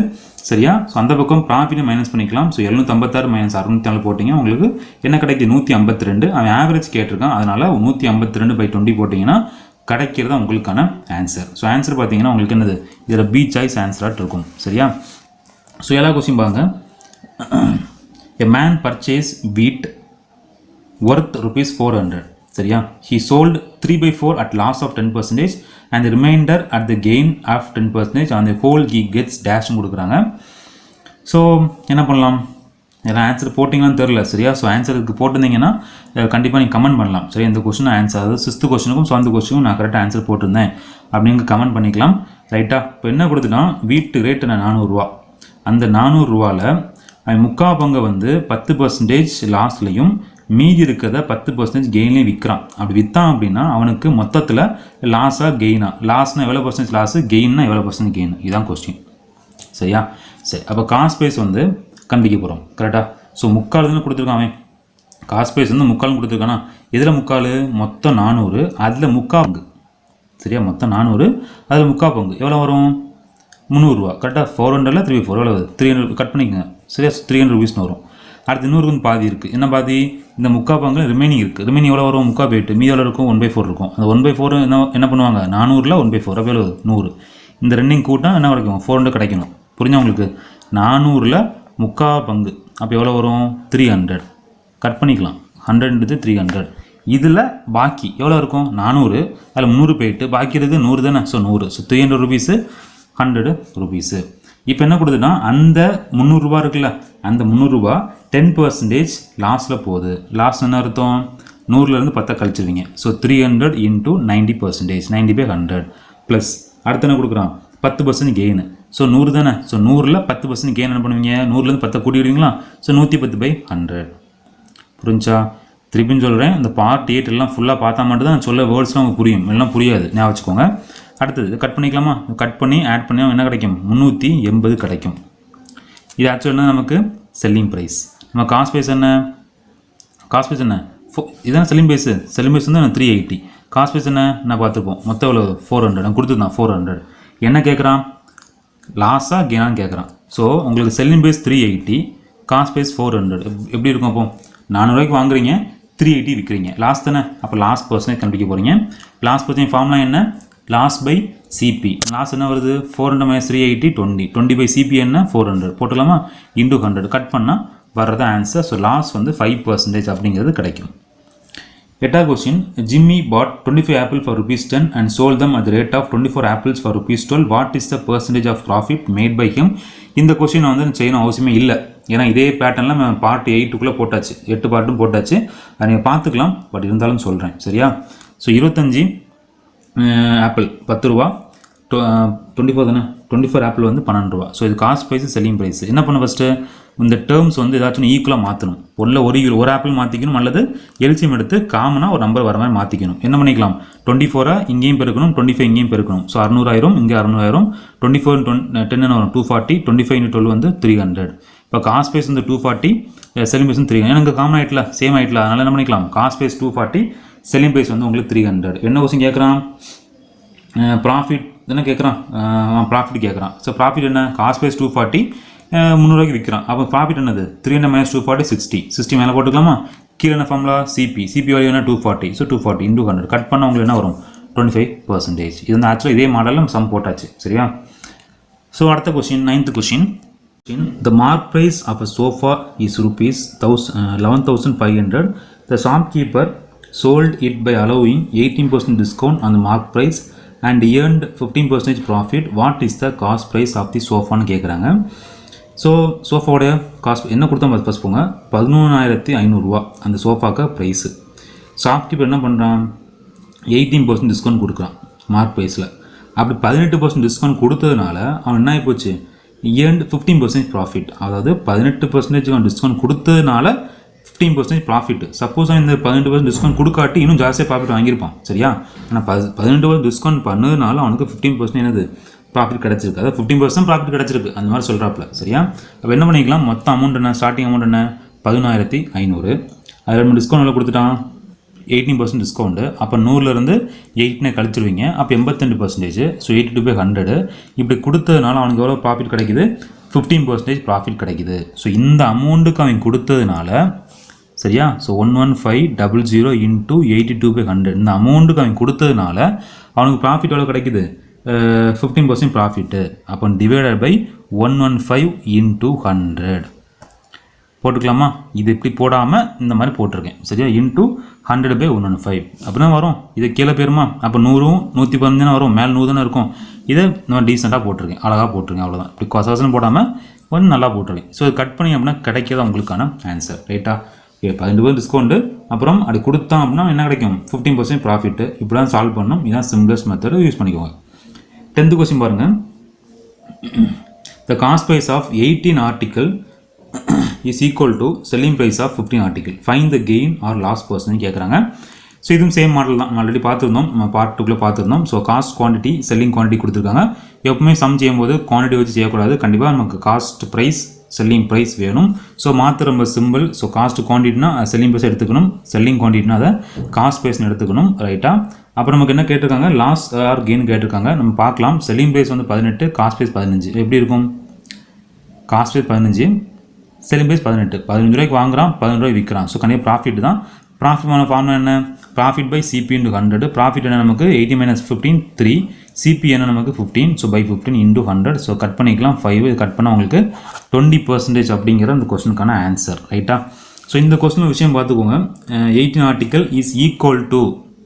சரியா? ஸோ அந்த பக்கம் ப்ராஃபிட்டை மைனஸ் பண்ணிக்கலாம். ஸோ 756 - 604 போட்டிங்க உங்களுக்கு என்ன கிடைக்குது? 152. அவன் ஆவரேஜ் கேட்டிருக்கான், அதனால் 152 பை 20 போட்டிங்கன்னா கிடைக்கிறது உங்களுக்கான ஆன்சர். ஸோ ஆன்சர் பார்த்தீங்கன்னா உங்களுக்கு என்னது? இதில் பி சாய்ஸ் ஆன்சராக இருக்கும். சரியா? ஸோ எல்லா கொஸ்டின் பாருங்க. A man purchased wheat worth rupees 400. சரியா? He sold 3/4 at loss of 10% and the remainder at the gain of 10%. On the whole he gets dash கொடுக்குறாங்க. ஸோ என்ன பண்ணலாம்? எல்லாம் ஆன்சர் போட்டிங்களான்னு தெரில. சரியா? ஸோ ஆன்சருக்கு போட்டிருந்தீங்கன்னா கண்டிப்பாக நீங்கள் கமெண்ட் பண்ணலாம். சரி, இந்த கொஸ்டின் ஆன்சர், அதாவது 6th கொஸ்டினுக்கும் 7th கொஸ்டினுக்கும் நான் கரெக்டாக ஆன்சர் போட்டிருந்தேன் அப்படிங்க கமெண்ட் பண்ணிக்கலாம். ரைட்டா? இப்போ என்ன கொடுத்துட்டான்? வீட்டு ரேட்டு 400 ரூபா. அந்த 400 ரூபாவில் அவன் 3/4 பங்கை வந்து 10% லாஸ்லையும் மீதி இருக்கிறத 10% கெயின்லையும் விற்கிறான். அப்படி விற்றான் அப்படின்னா அவனுக்கு மொத்தத்தில் லாஸாக கெயினா? லாஸ்னால் எவ்வளோ % லாஸு, கெயின்னா எவ்வளோ % கெயின்? இதுதான் கொஸ்டின். சரியா? சரி, அப்போ காஸ்ட் ப்ரைஸ் வந்து கண்டுபிடிக்க போகிறோம். கரெக்டாக? ஸோ 3/4 கொடுத்துருக்கான் அவன். காஸ்ட் ப்ரைஸ் வந்து 3/4 கொடுத்துருக்கானா? இதில் 3/4 மொத்தம் 400, அதில் 3/4 பங்கு. சரியா? மொத்தம் 400, அதில் 3/4 பங்கு எவ்வளோ வரும்? 300 ரூபா. கரெக்டாக? 400ல் 3/4 எவ்வளோ? 300 கட் பண்ணிக்கோங்க. சரியா? 300 ரூபீஸ்னு வரும். அடுத்து இன்னொரு பாதி இருக்குது. என்ன பாதி? இந்த 3/4 பங்கு ரிமைனிங் இருக்குது. ரிமைனிங் எவ்வளோ வரும்? 3/4 போயிட்டு மீதி எவ்வளோ இருக்கும்? 1/4 இருக்கும். அந்த 1/4 என்ன பண்ணுவாங்க? 400ல் 1/4 அப்போ எவ்வளோ? 100. இந்த ரெண்டையும் கூட்டம் என்ன கிடைக்கும்? 400 கிடைக்கணும். புரிஞ்சா உங்களுக்கு? 400ல் 3/4 பங்கு அப்போ எவ்வளோ வரும்? 300. கட் பண்ணிக்கலாம். 100 × 300. இதில் பாக்கி எவ்வளோ இருக்கும்? 400, அதில் 300 போயிட்டு பாக்கி இருக்குது 100 தானே. ஸோ 100. So 300 rupees, 100 rupees. இப்போ என்ன கொடுத்துட்டா? அந்த 300 ரூபா இருக்குல்ல, அந்த 300 ரூபா 10% லாஸில் போகுது. லாஸ் என்ன அர்த்தம்? 100லேருந்து 10 கழிச்சிருவீங்க. ஸோ 300 × 90%, 90/100 ப்ளஸ் அடுத்து என்ன கொடுக்குறான்? 10% கெயின். ஸோ 100 தானே. ஸோ 100ல் 10% கெயின் என்ன பண்ணுவீங்க? 100லேருந்து 10 கூட்டிடுவீங்களா? ஸோ 110/100. புரிஞ்சா? திருப்பின்னு சொல்கிறேன், இந்த பார்ட் 8 எல்லாம் ஃபுல்லாக பார்த்தா மட்டும் தான் சொல்ல வேர்ட்ஸ்லாம் உங்களுக்கு புரியும், எல்லாம் புரியாது, ஞாபகம் வச்சுக்கோங்க. அடுத்தது கட் பண்ணிக்கலாமா? கட் பண்ணி ஆட் பண்ணி என்ன கிடைக்கும்? 380 கிடைக்கும். இது ஆக்சுவலாக என்ன நமக்கு? Selling price. நம்ம காஸ்ட் ப்ரைஸ் என்ன? காஸ்ட் ப்ரைஸ் என்ன? இதுதான் செல்லிங் ப்ரைஸ். செல்லிங் ப்ரைஸ் வந்து 380. காஸ்ட் ப்ரைஸ் என்ன நான் பார்த்துருப்போம், மொத்தம் எவ்வளோ? 400. நான் கொடுத்துருந்தான் 400. என்ன கேட்குறான்? லாஸாக கெயினான்னு கேட்குறான். ஸோ உங்களுக்கு செல்லிங் ப்ரைஸ் 380, காஸ்ட் ப்ரைஸ் 400. எப்படி இருக்கும்? அப்போ 400 ரூபாய்க்கு வாங்குறீங்க, 380 விற்கிறீங்க, லாஸ் தானே? அப்போ லாஸ் பர்சன்டேஜ் கண்டுபிடிக்க போகிறீங்க. லாஸ் பர்சன்டேஜ் ஃபார்ம்லாம் என்ன? Loss by CP. லாஸ் என்ன வருது? 400 - 380 20. 20 பை சிபி என்ன? 400 போட்டுக்கலாமா? இன்டூ 100 கட் பண்ணால் வர்றது ஆன்சர். ஸோ லாஸ் வந்து 5% அப்படிங்கிறது கிடைக்கும். 8th question. Jimmy bought 25 apples for ₹10 and sold them at the rate of 24 apples for ₹12. What is the percentage of profit made by him? இந்த கொஸ்டின் வந்து செய்யணும் அவசியமே இல்லை, ஏன்னா இதே பேட்டர்னில் நம்ம பார்ட் 8க்குள்ளே போட்டாச்சு, 8 பார்ட்டும் போட்டாச்சு, அதை நீங்கள் பார்த்துக்கலாம். பட் இருந்தாலும் சொல்கிறேன், சரியா? ஸோ 25 ஆப்பிள் 10 ரூபா, 24 தானே, 24 ஆப்பிள் வந்து 12 ரூபா. ஸோ இது காஸ்ட் ப்ரைஸ், செல்லிங் ப்ரைஸ். என்ன பண்ண ஃபஸ்ட்டு இந்த டேர்ம்ஸ் வந்து ஏதாச்சும் ஈக்குவலாக மாற்றணும். ஒரு ஆப்பிள் மாற்றிக்கணும், அல்லது எல்சிஎம் எடுத்து காமனாக ஒரு நம்பர் வர மாதிரி மாற்றிக்கணும். என்ன பண்ணிக்கலாம்? 24 இங்கேயும் பெருக்கணும், 25 இங்கேயும் பெருக்கணும். ஸோ 600 ஆயிரும், இங்கே 600 ஆயிரும். 24 10 வரும் 240, 25 × 12 வந்து 300. இப்போ காஸ்ட் ப்ரைஸ் வந்து 240, செல்லிங் ப்ரைஸ் வந்து 300. எனக்கு காமன் ஆகிட்டல, சேம் ஆகிட்டல, அதனால் என்ன பண்ணிக்கலாம்? காஸ்ட் ப்ரைஸ் 240, செல்லிங் ப்ரைஸ் வந்து உங்களுக்கு 300. என்ன கொஸ்டின் கேட்குறான்? ப்ராஃபிட் தானே கேட்குறான், ப்ராஃபிட் கேட்குறான். ஸோ ப்ராஃபிட் என்ன? காஸ்ட் ப்ரைஸ் 240, 300 ரூபாய்க்கு விற்கிறான். அப்போ ப்ராஃபிட் என்னது? 300 - 240 60. 60 மேலே போட்டுக்கலாமா? கீழே என்ன ஃபார்முலா? சிபி. சிபி வேல்யூ என்ன? 240. ஸோ 240 × 100 கட் பண்ண உங்களுக்கு என்ன வரும்? 25%. இது வந்து ஆக்சுவலாக இதே மாடலில் நம்ம சம் போட்டாச்சு, சரியா? ஸோ அடுத்த question, 9th question. The mark price of a sofa is ₹11,500. The shopkeeper sold it by allowing 18% discount on the mark price and earned 15% profit. What is the cost price of the sofa ன்னு கேட்குறாங்க. ஸோ சோஃபாவோடைய காஸ்ட் என்ன கொடுத்தா ஃபஸ்ட் போங்க, 11,500 ரூபா அந்த சோஃபாக்கு ப்ரைஸு. ஷாப்கீப்பர் என்ன பண்ணுறான்? 18% டிஸ்கவுண்ட் கொடுக்குறான் மார்க் ப்ரைஸில். அப்படி 18% டிஸ்கவுண்ட் கொடுத்ததுனால அவன் என்ன ஆகிப்போச்சு? Earned 15% profit. அதாவது 18% அவன் டிஸ்கவுண்ட் கொடுத்ததுனால 15% ப்ராஃபிட். சப்போஸ் அவன் இந்த 18% டிஸ்கவுண்ட் கொடுக்காட்டி இன்னும் ஜாஸ்தியாக ப்ராஃபிட் வாங்கியிருப்பான், சரியா? ஆனால் 18% டிஸ்கவுண்ட் பண்ணதுனால அவனுக்கு 15% என்னது? ப்ராஃபிட் கிடச்சிருக்கு. அதாவது 15% ப்ராஃபிட் கிடச்சிருக்கு, அந்த மாதிரி சொல்கிறாப்புல, சரியா? அப்போ என்ன பண்ணிக்கலாம்? மொத்த அமௌண்ட் என்ன? ஸ்டார்டிங் அமௌண்ட் என்ன? 11,500. அதில் நம்ம டிஸ்கவுண்ட் எவ்வளோ கொடுத்துட்டான்? 18% டிஸ்கவுண்ட்டு. அப்போ 100லேருந்து 8 கழிச்சிருவீங்க, அப்போ 82%. ஸோ 82/100 இப்படி கொடுத்ததுனால அவனுக்கு எவ்வளோ ப்ராஃபிட் கிடைக்குது? 15% ப்ராஃபிட் கிடைக்குது. ஸோ இந்த அமௌண்ட்டுக்கு அவன் கொடுத்ததுனால, சரியா? ஸோ 11,500 × 82/100 இந்த அமௌண்ட்டுக்கு அவன் கொடுத்ததுனால அவனுக்கு ப்ராஃபிட் எவ்வளோ கிடைக்குது? 15% ப்ராஃபிட்டு. அப்போ டிவைடட் பை 115 × 100 போட்டுக்கலாமா? இது இப்படி போடாமல் இந்த மாதிரி போட்டிருக்கேன், சரியா? × 100/115 அப்படின்னா வரும். இதை கீழே போயிருமா? அப்போ 100 115 தானே வரும், மேலே 100 தானே இருக்கும். இதை நான் டீசெண்டாக போட்டிருக்கேன், அழகாக போட்டிருக்கேன், அவ்வளோதான். இப்படி கொசவசனம் போடாமல் கொஞ்சம் நல்லா போட்டிருக்கேன். ஸோ இது கட் பண்ணி அப்படின்னா கிடைக்கிறதா உங்களுக்கான ஆன்சர், ரைட்டா? 18% டிஸ்கவுண்ட்டு, அப்புறம் அப்படி கொடுத்தான் அப்படின்னா என்ன கிடைக்கும்? 15% ப்ராஃபிட்டு. இப்படி தான் சால்வ் பண்ணணும். இதுதான் சிம்பிளஸ்ட் மெத்தடு, யூஸ் பண்ணிக்கோங்க. 10th கொஸ்டின் பாருங்கள். The cost price of 18 article is equal to selling price of 15 article. Find the gain or loss percentage கேட்குறாங்க. ஸோ இதுவும் சேம் மாடல் தான், ஆல்ரெடி பார்த்துருந்தோம், நம்ம பார்ட் 2க்குள்ளே பார்த்துருந்தோம். So cost quantity, selling quantity கொடுத்துருக்காங்க. எப்பவுமே சம் செய்யும்போது குவான்டிட்டி வச்சு செய்யக்கூடாது, கண்டிப்பாக நமக்கு காஸ்ட் ப்ரைஸ், செல்லிங் ப்ரைஸ் வேணும். ஸோ மாற்று நம்ம சிம்பிள். ஸோ காஸ்ட் குவான்டிட்டினா செல்லிங் ப்ரைஸ் எடுத்துக்கணும், செல்லிங் குவான்டிட்டினா அதை காஸ்ட் ப்ரைஸ்னு எடுத்துக்கணும், ரைட்டா? அப்புறம் நமக்கு என்ன கேட்டிருக்காங்க? லாஸ் ஆர் கெயின் கேட்டிருக்காங்க. நம்ம பார்க்கலாம். செல்லிங் ப்ரைஸ் வந்து 18, காஸ்ட் ப்ரைஸ் 15. எப்படி இருக்கும்? Cost price 15, selling price 18. 15 ரூபாய்க்கு வாங்குறான், 15 ரூபாய்க்கு விற்கிறான். ஸோ கண்டிப்பாக ப்ராஃபிட் தான். ப்ராஃபிட்டான ஃபார்முலா என்ன? Profit by CP × 100. ப்ராஃபிட் என்ன நமக்கு? 80 - 15 3. சிபி என்ன நமக்கு 15. So by 15 × 100. ஸோ கட் பண்ணிக்கலாம் 5. இது கட் பண்ணால் உங்களுக்கு 20% அப்படிங்கிற அந்த கொஸ்டினுக்கான ஆன்சர், ரைட்டா? ஸோ இந்த கொஸ்டின் விஷயம் பார்த்துக்கோங்க. 18 ஆர்டிக்கல் இஸ் ஈக்குவல் டு,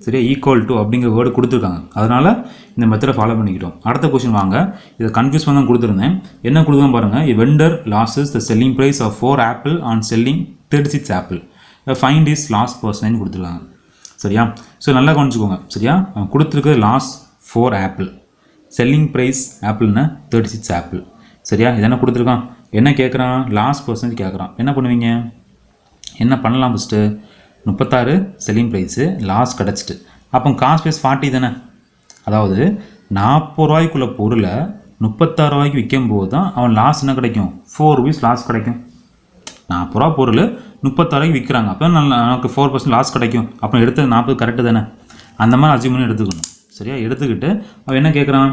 சரியா? ஈக்குவல் டு அப்படிங்கிற வேர்டு கொடுத்துருக்காங்க, அதனால் இந்த மெத்தடை ஃபாலோ பண்ணிக்கிட்டோம். அடுத்த கொஸ்டின் வாங்க. இதை கன்ஃபியூஸ் பண்ண கொடுத்துருந்தேன். என்ன கொடுத்துருந்தோம் பாருங்கள். A vendor losses the selling price of 4 apple on selling 36 apple. Find is loss percentage கொடுத்துருக்காங்க, சரியா? ஸோ நல்லா கவனிச்சுக்கோங்க, சரியா? கொடுத்துருக்க லாஸ் 4 ஆப்பிள், செல்லிங் ப்ரைஸ் ஆப்பிள்னா 36 ஆப்பிள், சரியா? இது என்ன கொடுத்துருக்கான்? என்ன கேட்குறான்? லாஸ் பர்சன்டேஜ் கேட்குறான். என்ன பண்ணுவீங்க? என்ன பண்ணலாம் ஃபஸ்ட்டு 36 செல்லிங் ப்ரைஸு லாஸ் கிடச்சிட்டு அப்போ காஸ்ட் ப்ரைஸ் 40 தானே அதாவது 40 ரூபாய்க்குள்ள பொருளை 36 ரூபாய்க்கு விற்கும்போது தான் அவன் லாஸ் என்ன கிடைக்கும் 4 rupees லாஸ் கிடைக்கும் 40 ரூபா பொருள் 36 ரூபாய்க்கு விற்கிறாங்க அப்போ நமக்கு 4% லாஸ் கிடைக்கும் அப்போ எடுத்தது 40 கரெக்டு தானே அந்த மாதிரி அச்சீவ் பண்ணி எடுத்துக்கணும் சரியா எடுத்துக்கிட்டு அவன் என்ன கேட்குறான்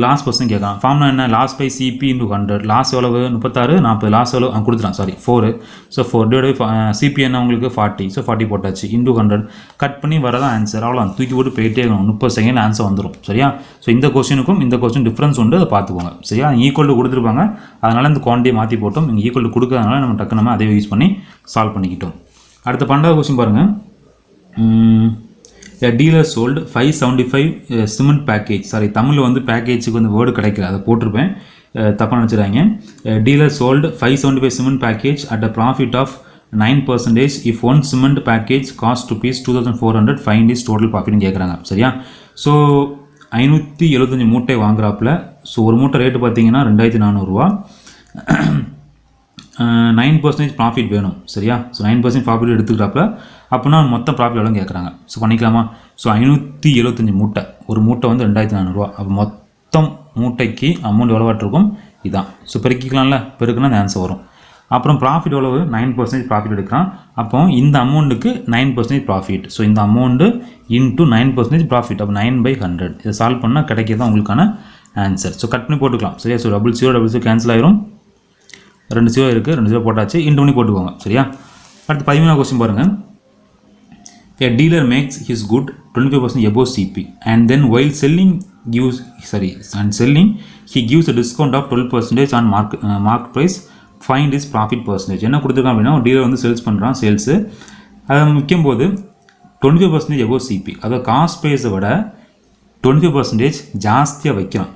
லாஸ் பர்சன் கேட்குறான் ஃபார்ம்னா என்ன loss by CP into 100 loss எவ்வளவு 36 40 லாஸ் எவ்வளோ அவன் கொடுத்துறான் sorry 4 so 4 divide by CP என்ன உங்களுக்கு 40 ஸோ 40 போட்டாச்சு இன்டூ 100 கட் பண்ணி வரதான் ஆன்சர் அவ்வளோ தூக்கி போட்டு போயிட்டே இருக்கணும் 30 செகண்ட் ஆன்சர் வந்துடும் சரியா ஸோ இந்த கொஸ்டினுக்கும் இந்த கொஸ்டின் டிஃப்ரென்ஸ் உண்டு அதை பார்த்துக்கோங்க சரியா ஈக்குவல் டு கொடுத்துருப்பாங்க அதனால் இந்த குவான்டிட்டியை மாற்றி போட்டோம் இங்கே ஈக்குவல் டு கொடுக்கறதுனால நம்ம டக்கு நம்ம அதை யூஸ் பண்ணி சால்வ் பண்ணிக்கிட்டோம் அடுத்த 12வது கொஸ்டின் பாருங்கள் A dealer sold 575 cement package sorry தமிழில் வந்து பேக்கேஜுக்கு வந்து வேர்டு கிடைக்கல அதை போட்டிருப்பேன் தப்பாக நினச்சிடாங்க dealer sold 575 cement package at a profit of 9% if one cement package cost rupees 2400 find is total profit கேட்குறாங்க சரியா ஸோ 575 மூட்டை வாங்குறாப்புல ஸோ ஒரு மூட்டை ரேட்டு பார்த்தீங்கன்னா 2400 ரூபா 9% ப்ராஃபிட் வேணும் சரியா ஸோ 9% ப்ராஃபிட் எடுத்துக்கிறாப்புல அப்படின்னா மொத்த ப்ராஃபிட் எவ்வளோ கேட்குறாங்க ஸோ பண்ணிக்கலாமா ஸோ 575 மூட்டை ஒரு மூட்டை வந்து 2400 ரூபா அப்போ மொத்தம் மூட்டைக்கு அமௌண்ட் எவ்வளோவாட்டு இருக்கும் இதான் ஸோ பெருக்கிக்கலாம்ல பெருக்குன்னா அந்த ஆன்சர் வரும் அப்புறம் ப்ராஃபிட் எவ்வளவு 9% ப்ராஃபிட் எடுக்கிறான் அப்போ இந்த அமௌண்ட்டுக்கு 9% ப்ராஃபிட் ஸோ இந்த அமௌண்ட்டு இன்ட்டு 9% ப்ராஃபிட் அப்போ 9/100 இதை சால்வ் பண்ணால் கிடைக்கிறதான் உங்களுக்கான ஆன்சர் ஸோ கட் பண்ணி போட்டுக்கலாம் சரியா ஸோ டபுள் ஜீரோ கேன்சல் ஆயிரும் 2 0 இருக்குது 2 0 போட்டாச்சு இன்ட்டு பண்ணி போட்டுக்கோங்க சரியா அடுத்து 13வது கொஸ்டின் பாருங்கள் A dealer makes his good 25% above CP and then while selling he gives a discount of 12% on mark price find his profit percentage என்ன கொடுத்துருக்கான் அப்படின்னா டீலர் வந்து சேல்ஸ் பண்ணுறான் சேல்ஸு அதை விற்கும்போது 25% above CP அதாவது காஸ்ட் ப்ரைஸை விட 25% ஜாஸ்தியாக வைக்கிறான்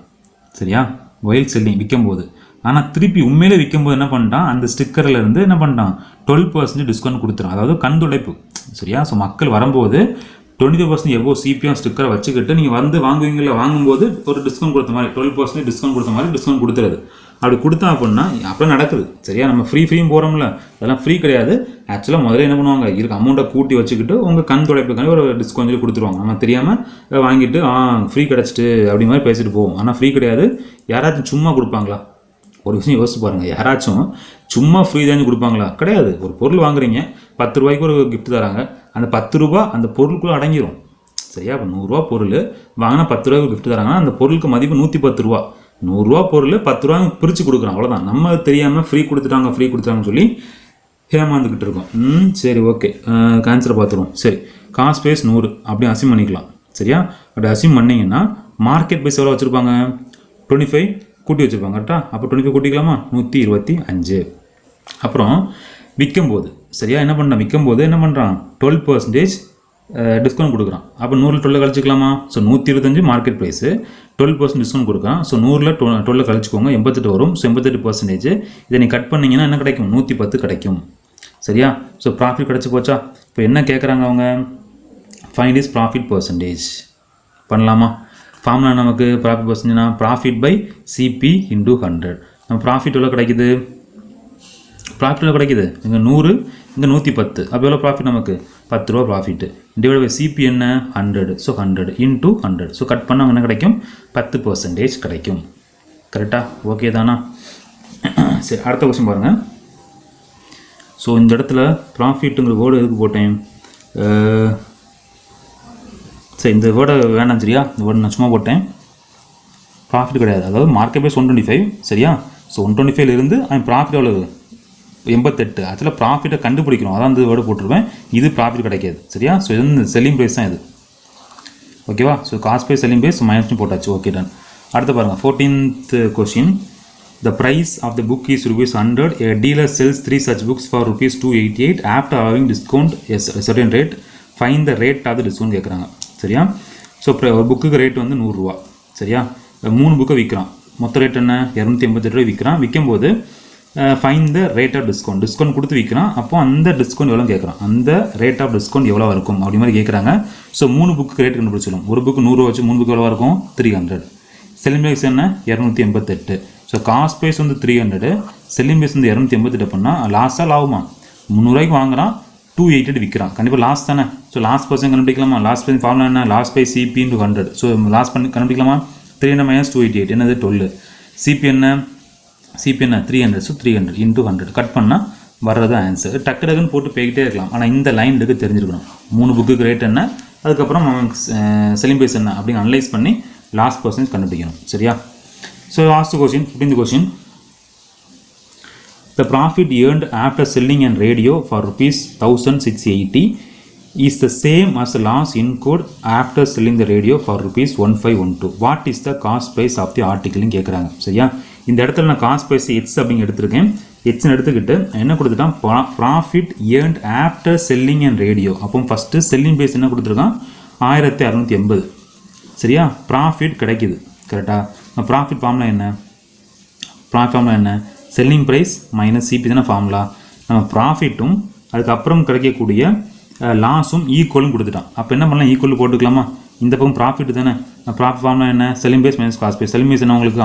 சரியா while selling விற்கும்போது ஆனால் திருப்பி உண்மையிலே விற்கும்போது என்ன பண்ணிட்டான் அந்த ஸ்டிக்கரில் இருந்து என்ன பண்ணிட்டான் 12% டிஸ்கவுண்ட் கொடுத்துறான் அதாவது கண் துடைப்பு சரியா ஸோ மக்கள் வரும்போது 25% எவ்வளோ சிபிஎம் ஸ்டிக்கரை வச்சுக்கிட்டு நீங்கள் வந்து வாங்குவீங்கள வாங்கும்போது ஒரு டிஸ்கவுண்ட் கொடுத்த மாதிரி 12% டிஸ்கவுண்ட் கொடுத்த மாதிரி டிஸ்கவுண்ட் கொடுத்துறது அப்படி கொடுத்தா அப்படின்னா அப்போ நடக்குது சரியா நம்ம ஃப்ரீயும் போகிறோம்ல அதெல்லாம் ஃப்ரீ கிடையாது ஆக்சுவலாக முதல்ல என்ன பண்ணுவாங்க இருக்க அமௌண்ட்டை கூட்டி வச்சுக்கிட்டு உங்கள் கண் துடைப்புக்கான ஒரு டிஸ்கவுண்ட் சொல்லி கொடுத்துருவாங்க நம்ம தெரியாமல் வாங்கிட்டு ஃப்ரீ கிடச்சிட்டு அப்படி மாதிரி பேசிட்டு போவோம் ஆனால் ஃப்ரீ கிடையாது யாராச்சும் சும்மா கொடுப்பாங்களா ஒரு விஷயம் யோசிச்சு பாருங்கள் யாராச்சும் சும்மா ஃப்ரீ தான் கொடுப்பாங்களா கிடையாது ஒரு பொருள் வாங்குறீங்க 10 ரூபாய்க்கு ஒரு கிஃப்ட் தராங்க அந்த 10 ரூபா அந்த பொருளுக்குள்ளே அடங்கிடும் சரியா இப்போ 100 ரூபா பொருள் வாங்கினா 10 ரூபாய்க்கு கிஃப்ட் தராங்கன்னா அந்த பொருளுக்கு மதிப்பு 110 ரூபா 100 ரூபா பொருள் 10 ரூபா பிரித்து கொடுக்குறோம் அவ்வளோதான் நம்ம தெரியாமல் ஃப்ரீ கொடுத்துட்டாங்கன்னு சொல்லி ஏமாந்துக்கிட்டு இருக்கோம் சரி ஓகே ஆன்சரை பார்த்துருவோம் சரி காஸ்ட் ப்ரைஸ் 100 அப்படி அசிம் பண்ணிக்கலாம் சரியா அப்படி அசிம் பண்ணிங்கன்னா மார்க்கெட் ப்ரைஸ் எவ்வளோ வச்சுருப்பாங்க 25 கூட்டி வச்சுருப்பாங்க கரெக்டாக அப்போ 25 கூட்டிக்கலாமா 125 அப்புறம் விற்கும்போது சரியா என்ன பண்ணுறான் விற்கும்போது என்ன பண்ணுறான் 12% டிஸ்கவுண்ட் கொடுக்குறான் அப்போ 100ல் 12 கழிச்சிக்கலாமா ஸோ 125 மார்க்கெட் ப்ரைஸு 12% டிஸ்கவுண்ட் கொடுக்குறான் ஸோ 100ல் 12 கழிச்சிக்கோங்க 88 வரும் ஸோ 88% இதை நீ கட் பண்ணிங்கன்னா என்ன கிடைக்கும் 110 கிடைக்கும் சரியா ஸோ ப்ராஃபிட் கிடச்சி போச்சா இப்போ என்ன கேட்குறாங்க அவங்க ஃபைண்ட் இஸ் ப்ராஃபிட் பர்சன்டேஜ் பண்ணலாமா ஃபார்முலா நமக்கு ப்ராஃபிட் பர்சன்டேஜ்னா ப்ராஃபிட் பை சிபி இன்டூ 100 நம்ம ப்ராஃபிட் எவ்வளோ கிடைக்குது இங்கே 100 இங்கே 110 அப்போ எவ்வளோ ப்ராஃபிட் நமக்கு 10 ரூபா ப்ராஃபிட்டு டிவைட் பை சிபி என்ன 100 ஸோ 100 இன்டூ 100 ஸோ கட் பண்ணால் என்ன கிடைக்கும் 10% கிடைக்கும் கரெக்டாக ஓகே தானா சரி அடுத்த கொஸ்டின் பாருங்கள் ஸோ இந்த இடத்துல ப்ராஃபிட்டுங்கிற வேர்டு எதுக்கு போட்டேன் சரி இந்த வேர்டை வேணாம் சரியா இந்த வேர்டு நான் சும்மா போட்டேன் ப்ராஃபிட் கிடையாது அதாவது மார்க்கெட் ப்ரைஸ் 125 சரியா ஸோ 125 இருந்து அவன் ப்ராஃபிட் எவ்வளவு 88 அதில் ப்ராஃபிட்டை கண்டுபிடிக்கணும் அதான் இந்த வேர்டு போட்டிருப்பேன் இது ப்ராஃபிட் கிடைக்காது சரியா ஸோ இது வந்து செல்லிங் ப்ரைஸ் தான் இது ஓகேவா so cost price selling price minus போட்டாச்சு ஓகே டன் அடுத்து பாருங்கள் 14th கொஸ்டின் The price of the book is ₹100. A dealer sells 3 such books for ₹288 after having discount a certain rate. Find the rate of the discount கேட்குறாங்க சரியா ஸோ ஒரு புக்குக்கு ரேட் வந்து 100 ரூபா சரியா 3 புக்கை விற்கிறான் மொத்த ரேட் என்ன 288 ரூபாய் விற்கிறான் விற்கும்போது find the rate of discount கொடுத்து விற்கிறான் அப்போ அந்த டிஸ்கவுண்ட் எவ்வளோ கேட்குறான் அந்த ரேட் ஆஃப் டிஸ்கவுண்ட் எவ்வளோ இருக்கும் அப்படி மாதிரி கேட்குறாங்க ஸோ 3 புக்கு ரேட் கண்டுபிடிச்சிடும் ஒரு புக்கு 100 ரூபா வச்சு 3 புக்கு எவ்வளோ இருக்கும் 300 செல்லிங் ப்ரைஸ் என்ன 288 ஸோ காஸ்ட் ப்ரைஸ் வந்து 300 செல்லிங் ப்ரைஸ் வந்து 288 பண்ணால் லாஸாக லாபமா 300 வாங்குறான், 288 விற்கிறான். கண்டிப்பாக லாஸ் தானே. ஸோ லாஸ் பர்சன்ட் கண்டுபிடிக்கலாமா? லாஸ் பர்சன்ட் ஃபார்முலா என்ன? Loss by CP into 100. So loss பண்ணி கண்டுபிடிக்கலாமா? 300 minus 288 என்னது 12. சிபி என்ன? 300. ஸோ 300 இன்ட்டு 100 கட் பண்ணால் வர்றது ஆன்சர். டக்குன்னு போட்டு போய்கிட்டே இருக்கலாம். ஆனால் இந்த லைனுக்கு தெரிஞ்சிருக்கணும் 3 புக்கு ரேட் என்ன, அதுக்கப்புறம் செல்லிங் ப்ரைஸ் என்ன அப்படின்னு அனலைஸ் பண்ணி லாஸ்ட் பர்சன்டேஜ் கண்டுபிடிக்கணும். சரியா? So last question, 15th question. The profit earned after selling an radio for rupees 1680 is the same as the loss incurred after selling the radio for rupees 1512. What is the cost price of the article ன்னு கேட்குறாங்க. சரியா? இந்த இடத்துல நான் காஸ்ட் ப்ரைஸ் எக்ஸ் அப்படிங்க எடுத்திருக்கேன். எக்ஸ்ன்னு எடுத்துக்கிட்டு என்ன கொடுத்துட்டான்? Profit earned after selling and radio. அப்போ ஃபஸ்ட்டு செல்லிங் ப்ரைஸ் என்ன கொடுத்துருக்கான்? 1680. சரியா? ப்ராஃபிட் கிடைக்குது. கரெக்டாக? ப்ராஃபிட் ஃபார்முலா என்ன? ப்ராஃபிட் ஃபார்முலா என்ன? செல்லிங் ப்ரைஸ் மைனஸ் சிபி தானே ஃபார்முலா. நம்ம ப்ராஃபிட்டும் அதுக்கப்புறம் கிடைக்கக்கூடிய லாஸும் ஈக்குவலும் கொடுத்துட்டான். அப்போ என்ன பண்ணலாம்? ஈக்குவல் போட்டுக்கலாமா? இந்த பக்கம் ப்ராஃபிட் தானே. ப்ராஃபிட் ஃபார்முலா என்ன? Selling price minus cost price. Selling price என்ன உங்களுக்கு?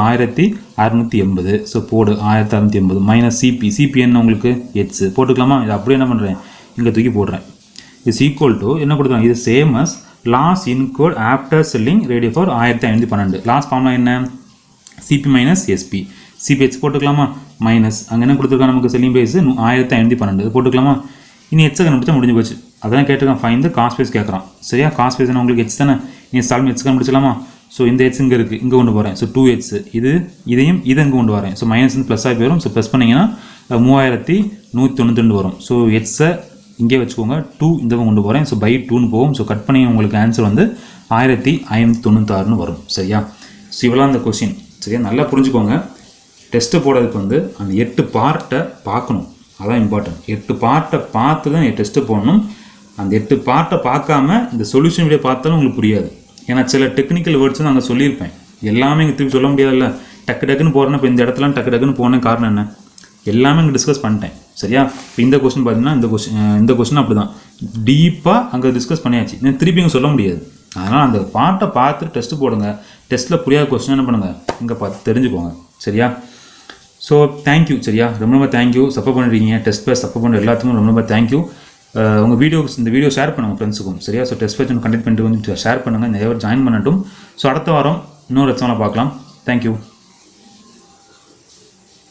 1680. ஸோ போடு 1680 மைனஸ் சிபி. சிபி என்ன உங்களுக்கு? எக்ஸ் போட்டுக்கலாமா? இது அப்படியே என்ன பண்ணுறேன்? இங்கே தூக்கி போடுறேன். இஸ் ஈக்குவல் டு என்ன கொடுத்துருவாங்க? இது same as loss incurred after selling radio for 1512. Loss formula என்ன? CP minus SP. CP X போட்டுக்கலாமா? மைனஸ் அங்கே என்ன கொடுத்துருக்காங்க நமக்கு? செல்லிங் ப்ரைஸ் 1512 போட்டுக்கலாமா? இனி எக்ஸை கண்டுபிடிச்சா முடிஞ்சு போச்சு. அதான் கேட்டிருக்கான். ஃபைன் த காஸ்ட் ப்ரைஸ் கேட்குறான். சரியா? காஸ்ட் ப்ரைஸ் உங்களுக்கு எக்ஸ் தானே. நீ சால்வ் எக்ஸ் கண்டுபிடிச்சலாமா? ஸோ இந்த எக்ஸ் இங்கே இருக்குது, இங்கே கொண்டு போகிறேன். ஸோ 2x இதையும் இதை இங்கே கொண்டு வரேன். ஸோ மைனஸ் ப்ளஸ் ஆகி போயிடும். ஸோ ப்ளஸ் பண்ணிங்கன்னா 3192 வரும். ஸோ எக்ஸை இங்கே வச்சுக்கோங்க. 2 இந்த கொண்டு போகிறேன். ஸோ பை 2ன்னு போகும். ஸோ கட் பண்ணி உங்களுக்கு ஆன்சர் வந்து 1596 வரும். சரியா? ஸோ இவ்வளோ அந்த கொஸ்டின். சரியா? நல்லா புரிஞ்சுக்கோங்க. டெஸ்ட்டு போடுறதுக்கு வந்து அந்த 8 பார்ட்டை பார்க்கணும். அதான் இம்பார்ட்டன்ட். 8 பார்ட்டை பார்த்து தான் டெஸ்ட்டு போடணும். அந்த 8 பார்ட்டை பார்க்காம இந்த சொல்யூஷன் வீடியோ பார்த்தாலும் உங்களுக்கு புரியாது. ஏன்னா சில டெக்னிக்கல் வேர்ட்ஸ் நான் அங்கே சொல்லியிருப்பேன். எல்லாமே இங்கே திருப்பி சொல்ல முடியாதுல்ல. டக்குன்னு போகிறேன்னா இப்போ இந்த இடத்துல டக்குன்னு போன காரணம் என்ன? எல்லாமே இங்கே டிஸ்கஸ் பண்ணிட்டேன். சரியா? இப்போ இந்த கொஸ்டின் பார்த்தீங்கன்னா இந்த கொஸ்டின் அப்படி தான் டீப்பாக அங்கே டிஸ்கஸ் பண்ணியாச்சு. நான் திருப்பி இங்கே சொல்ல முடியாது. அதனால் அந்த பார்ட்டை பார்த்துட்டு டெஸ்ட்டு போடுங்க. டெஸ்ட்டில் புரியாத கொஸ்டின் என்ன பண்ணுங்கள்? இங்கே பார்த்து தெரிஞ்சுக்கோங்க. சரியா? So thank you. சரியா? ரொம்ப தேங்க்யூ. சப்போர்ட் பண்ணிருக்கீங்க. டெஸ்ட் பேஸ் சப்போர்ட் பண்ணுற எல்லாத்துக்கும் ரொம்ப தேங்க்யூ. உங்கள் இந்த வீடியோ ஷேர் பண்ணுங்கள் ஃப்ரெண்ட்ஸுக்கும். சரியா? ஸோ டெஸ்ட் பேஸ் கண்டக்ட் பண்ணிட்டு வந்து ஷேர் பண்ணுங்கள். நிறைய பேர் ஜாயின் பண்ணட்டும். ஸோ அடுத்த வாரம் இன்னொரு எக்ஸாமில் பார்க்கலாம். தேங்க்யூ.